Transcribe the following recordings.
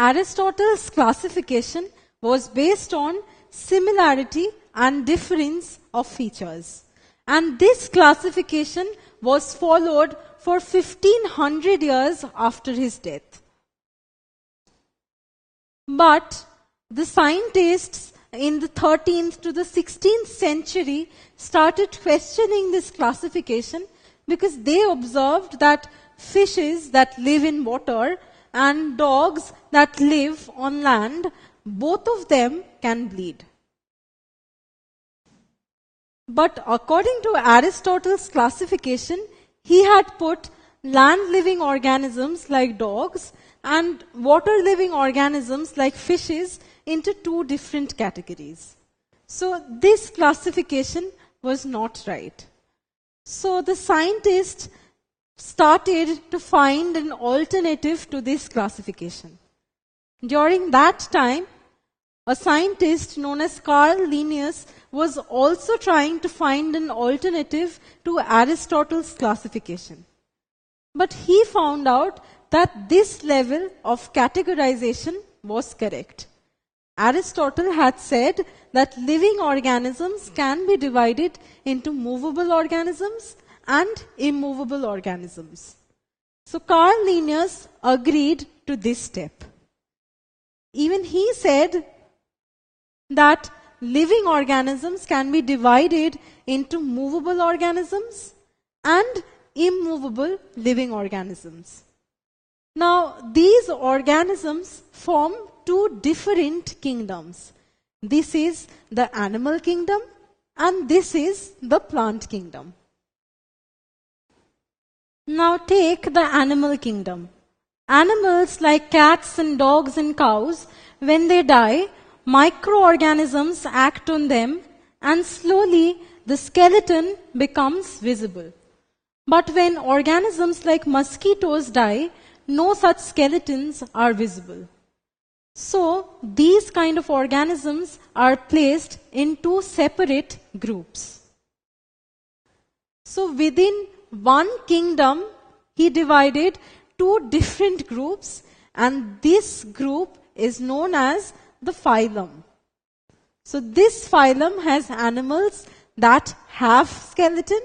Aristotle's classification was based on similarity and difference of features. And this classification was followed for 1500 years after his death. But the scientists in the 13th to the 16th century started questioning this classification because they observed that fishes that live in water and dogs that live on land, both of them can bleed. But according to Aristotle's classification, he had put land-living organisms like dogs and water-living organisms like fishes into two different categories. So this classification was not right. So the scientists started to find an alternative to this classification. During that time, a scientist known as Carl Linnaeus was also trying to find an alternative to Aristotle's classification. But he found out that this level of categorization was correct. Aristotle had said that living organisms can be divided into movable organisms and immovable organisms. So Carl Linnaeus agreed to this step. Even he said that living organisms can be divided into movable organisms and immovable living organisms. Now, these organisms form two different kingdoms. This is the animal kingdom and this is the plant kingdom. Now take the animal kingdom. Animals like cats and dogs and cows, when they die, microorganisms act on them and slowly the skeleton becomes visible. But when organisms like mosquitoes die, no such skeletons are visible. So these kind of organisms are placed in two separate groups. So within one kingdom, he divided two different groups, and this group is known as the phylum. So this phylum has animals that have skeleton,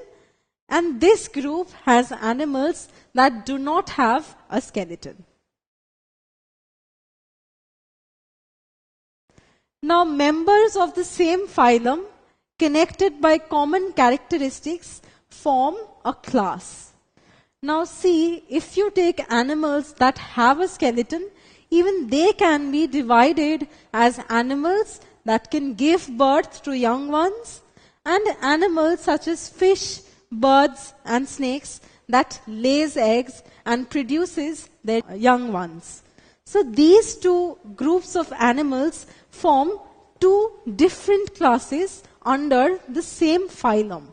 and this group has animals that do not have a skeleton. Now, members of the same phylum, connected by common characteristics, form a class. Now see, if you take animals that have a skeleton, even they can be divided as animals that can give birth to young ones, and animals such as fish, birds, and snakes that lays eggs and produces their young ones. So these two groups of animals form two different classes under the same phylum.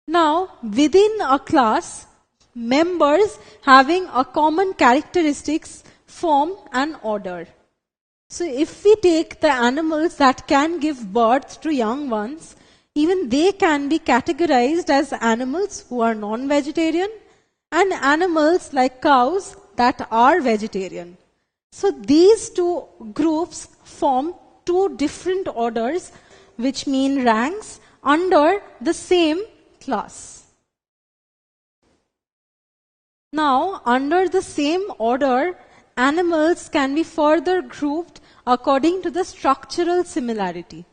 Now, within a class, members having a common characteristics form an order. So if we take the animals that can give birth to young ones, even they can be categorized as animals who are non-vegetarian and animals like cows that are vegetarian. So these two groups form two different orders, which mean ranks, under the same class. Now, under the same order, animals can be further grouped according to the structural similarity.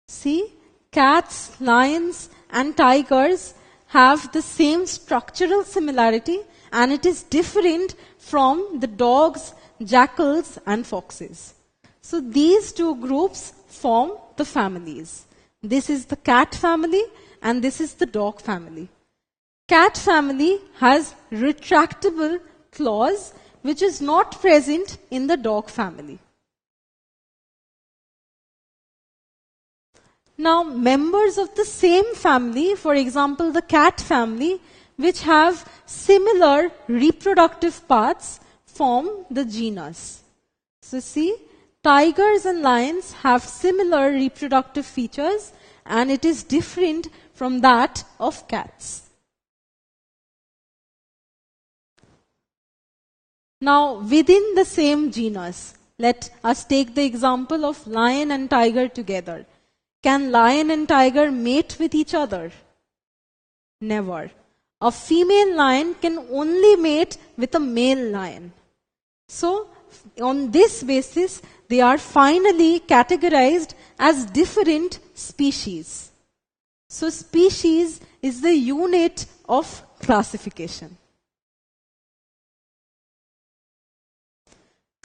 See, cats, lions, and tigers have the same structural similarity, and it is different from the dogs, jackals, and foxes. So these two groups form the families. This is the cat family, and this is the dog family. Cat family has retractable claws, which is not present in the dog family. Now, members of the same family, for example, the cat family, which have similar reproductive paths, form the genus. So see, tigers and lions have similar reproductive features, and it is different from that of cats. Now, within the same genus, let us take the example of lion and tiger together. Can lion and tiger mate with each other? Never. A female lion can only mate with a male lion. So, on this basis, they are finally categorized as different species. So, species is the unit of classification.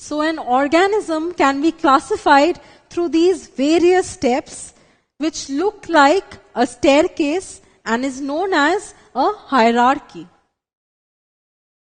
So, an organism can be classified through these various steps, which look like a staircase and is known as a hierarchy.